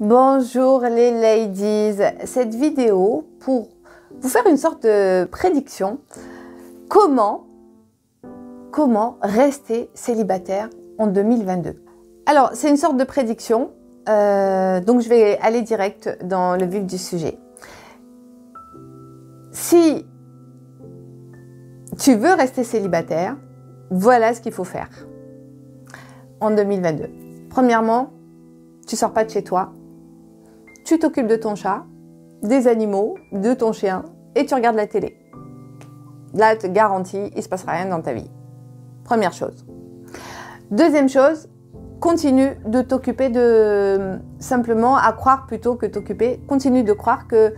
Bonjour les ladies, cette vidéo pour vous faire une sorte de prédiction. Comment rester célibataire en 2022? Alors c'est une sorte de prédiction, donc je vais aller direct dans le vif du sujet. Si tu veux rester célibataire, voilà ce qu'il faut faire en 2022. Premièrement, tu sors pas de chez toi. Tu t'occupes de ton chat, des animaux, de ton chien et tu regardes la télé. Là, je te garantis, il ne se passera rien dans ta vie. Première chose. Deuxième chose, continue de t'occuper de... Simplement à croire plutôt que t'occuper. Continue de croire que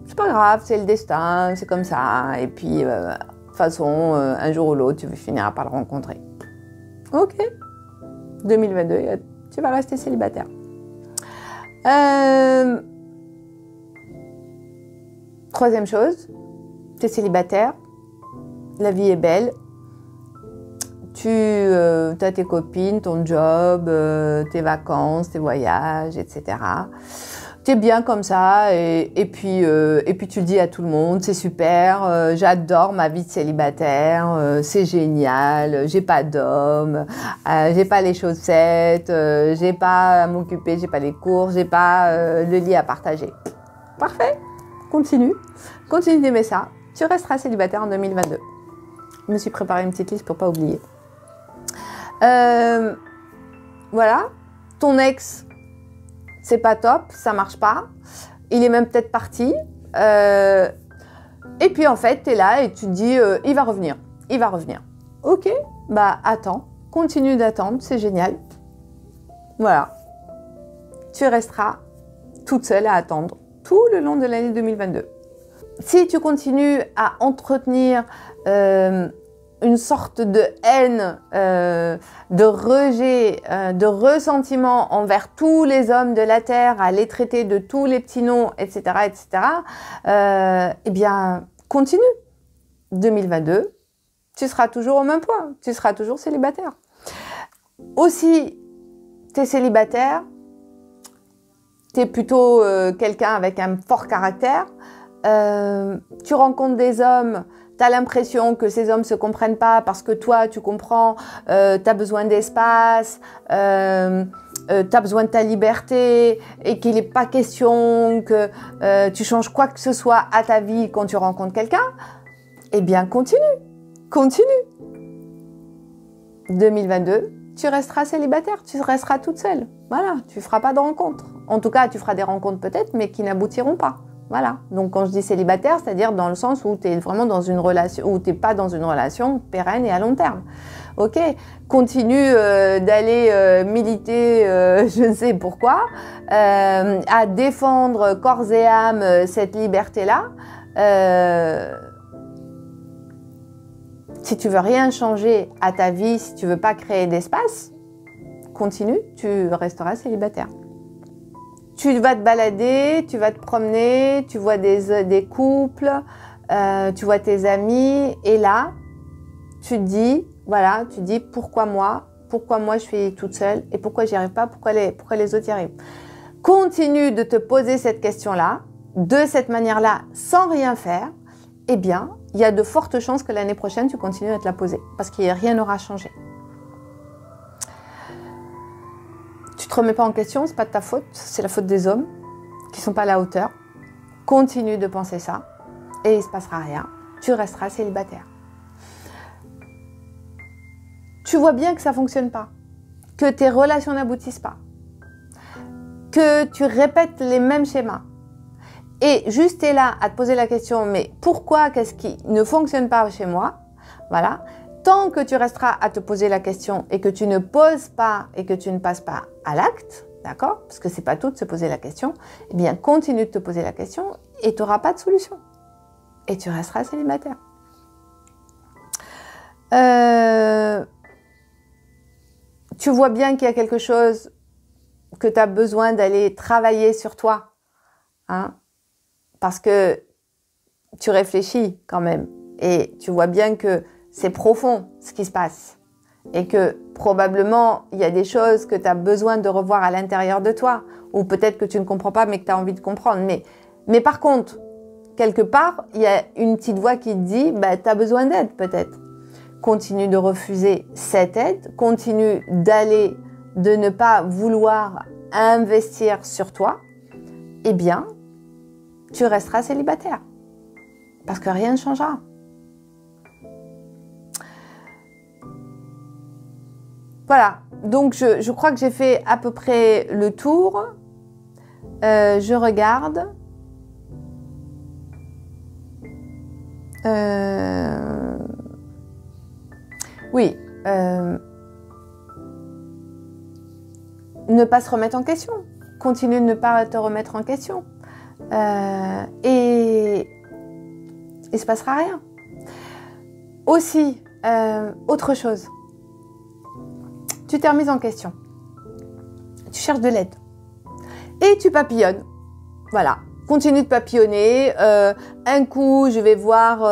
c'est pas grave, c'est le destin, c'est comme ça. Et puis, de toute façon, un jour ou l'autre, tu finiras par le rencontrer. Ok. 2022, tu vas rester célibataire. Troisième chose, tu es célibataire, la vie est belle, tu as tes copines, ton job, tes vacances, tes voyages, etc. Tu es bien comme ça et puis tu le dis à tout le monde, c'est super, j'adore ma vie de célibataire, c'est génial, j'ai pas d'homme, j'ai pas les chaussettes, j'ai pas à m'occuper, j'ai pas les cours, j'ai pas le lit à partager. Parfait, continue d'aimer ça, tu resteras célibataire en 2022. Je me suis préparé une petite liste pour pas oublier. Voilà, ton ex, c'est pas top, ça marche pas. Il est même peut-être parti. Et puis en fait, tu es là et tu te dis, il va revenir. Ok, bah attends, continue d'attendre, c'est génial. Voilà. Tu resteras toute seule à attendre tout le long de l'année 2022. Si tu continues à entretenir une sorte de haine, de rejet, de ressentiment envers tous les hommes de la Terre, à les traiter de tous les petits noms, etc., eh bien, continue. 2022, tu seras toujours au même point, tu seras toujours célibataire. Aussi, tu es célibataire, tu es plutôt quelqu'un avec un fort caractère, tu rencontres des hommes, tu as l'impression que ces hommes ne se comprennent pas parce que toi, tu comprends, tu as besoin d'espace, tu as besoin de ta liberté et qu'il n'est pas question que tu changes quoi que ce soit à ta vie quand tu rencontres quelqu'un. Eh bien, continue. 2022, tu resteras célibataire, tu resteras toute seule. Voilà, tu ne feras pas de rencontres. En tout cas, tu feras des rencontres peut-être, mais qui n'aboutiront pas. Voilà, donc quand je dis célibataire, c'est-à-dire dans le sens où tu es vraiment dans une relation, où tu n'es pas dans une relation pérenne et à long terme. Ok, continue d'aller militer, je ne sais pourquoi, à défendre corps et âme cette liberté-là. Si tu veux rien changer à ta vie, si tu veux pas créer d'espace, continue, tu resteras célibataire. Tu vas te balader, tu vas te promener, tu vois des couples, tu vois tes amis et là, tu te dis, voilà, tu dis pourquoi moi je suis toute seule et pourquoi j'y arrive pas, pourquoi les autres y arrivent. Continue de te poser cette question-là, de cette manière-là, sans rien faire, eh bien, il y a de fortes chances que l'année prochaine, tu continues à te la poser parce que rien n'aura changé. Tu ne te remets pas en question, c'est pas de ta faute, c'est la faute des hommes qui ne sont pas à la hauteur. Continue de penser ça et il ne se passera rien. Tu resteras célibataire. Tu vois bien que ça ne fonctionne pas, que tes relations n'aboutissent pas, que tu répètes les mêmes schémas. Et juste tu es là à te poser la question, mais pourquoi, qu'est-ce qui ne fonctionne pas chez moi? Voilà. Tant que tu resteras à te poser la question et que tu ne poses pas et que tu ne passes pas à l'acte, d'accord? Parce que c'est pas tout de se poser la question, eh bien continue de te poser la question et tu n'auras pas de solution. Et tu resteras célibataire. Tu vois bien qu'il y a quelque chose que tu as besoin d'aller travailler sur toi, hein? Parce que tu réfléchis quand même et tu vois bien que c'est profond ce qui se passe et que probablement il y a des choses que tu as besoin de revoir à l'intérieur de toi ou peut-être que tu ne comprends pas mais que tu as envie de comprendre. Mais par contre, quelque part, il y a une petite voix qui te dit, bah, tu as besoin d'aide peut-être. Continue de refuser cette aide, continue de ne pas vouloir investir sur toi, eh bien, tu resteras célibataire. Parce que rien ne changera. Voilà, donc je crois que j'ai fait à peu près le tour. Je regarde. Oui. Ne pas se remettre en question. Continue de ne pas te remettre en question. Et il ne se passera rien. Aussi, autre chose. Tu t'es remise en question. Tu cherches de l'aide. Et tu papillonnes. Voilà. Continue de papillonner. Un coup, je vais voir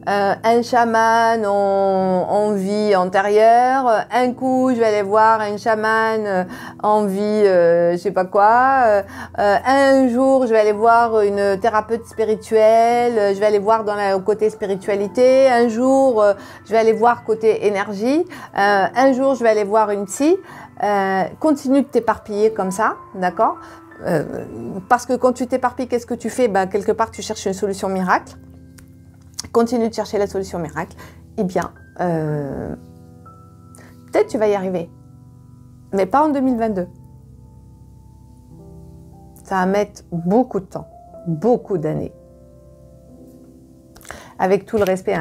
un chaman en vie antérieure. Un coup, je vais aller voir un chaman en vie, je sais pas quoi. Un jour, je vais aller voir une thérapeute spirituelle. Je vais aller voir dans le côté spiritualité. Un jour, je vais aller voir côté énergie. Un jour, je vais aller voir une psy. Continue de t'éparpiller comme ça, d'accord ? Parce que quand tu t'éparpilles, qu'est-ce que tu fais? Ben, quelque part, tu cherches une solution miracle. Continue de chercher la solution miracle. Eh bien, peut-être tu vas y arriver. Mais pas en 2022. Ça va mettre beaucoup de temps. Beaucoup d'années. Avec tout le respect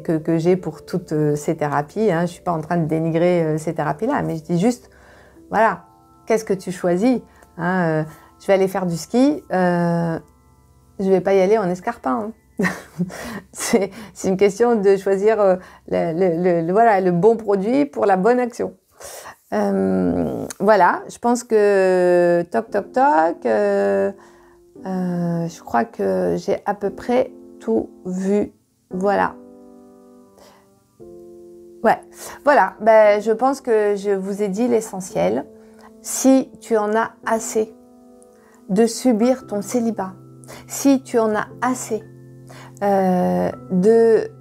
que j'ai pour toutes ces thérapies. Je ne suis pas en train de dénigrer ces thérapies-là. Mais je dis juste, voilà, qu'est-ce que tu choisis? Je vais aller faire du ski, je vais pas y aller en escarpin. C'est une question de choisir le bon produit pour la bonne action. Voilà, je pense que toc toc toc, je crois que j'ai à peu près tout vu. Voilà. Ouais, voilà, ben, je pense que je vous ai dit l'essentiel. Si tu en as assez de subir ton célibat, si tu en as assez de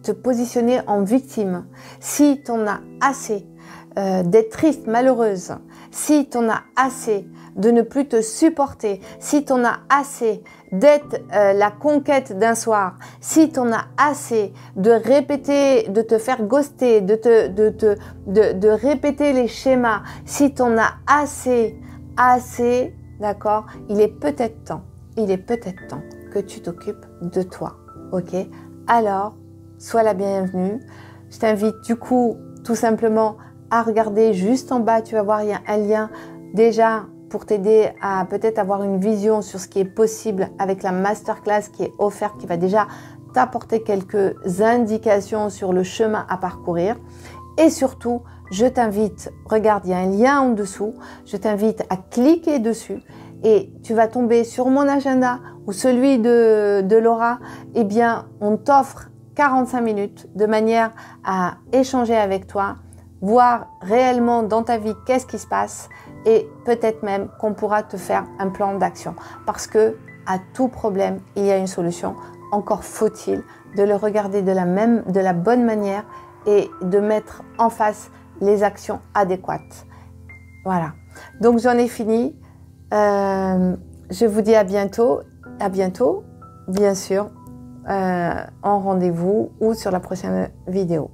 te positionner en victime, si tu en as assez d'être triste, malheureuse, si tu en as assez de ne plus te supporter, si tu en as assez d'être la conquête d'un soir, si tu en as assez de répéter, de te faire ghoster, de répéter les schémas, si tu en as assez, d'accord, il est peut-être temps que tu t'occupes de toi, ok? Alors, sois la bienvenue. Je t'invite du coup, tout simplement, à regarder juste en bas, tu vas voir, il y a un lien déjà pour t'aider à peut-être avoir une vision sur ce qui est possible avec la masterclass qui est offerte, qui va déjà t'apporter quelques indications sur le chemin à parcourir. Et surtout, je t'invite, regarde, il y a un lien en dessous, je t'invite à cliquer dessus et tu vas tomber sur mon agenda ou celui de Laura. Eh bien, on t'offre 45 minutes de manière à échanger avec toi, voir réellement dans ta vie qu'est-ce qui se passe et peut-être même qu'on pourra te faire un plan d'action. Parce que à tout problème, il y a une solution. Encore faut-il de le regarder de la bonne manière et de mettre en face les actions adéquates. Voilà. Donc j'en ai fini. Je vous dis à bientôt, bien sûr, en rendez-vous ou sur la prochaine vidéo.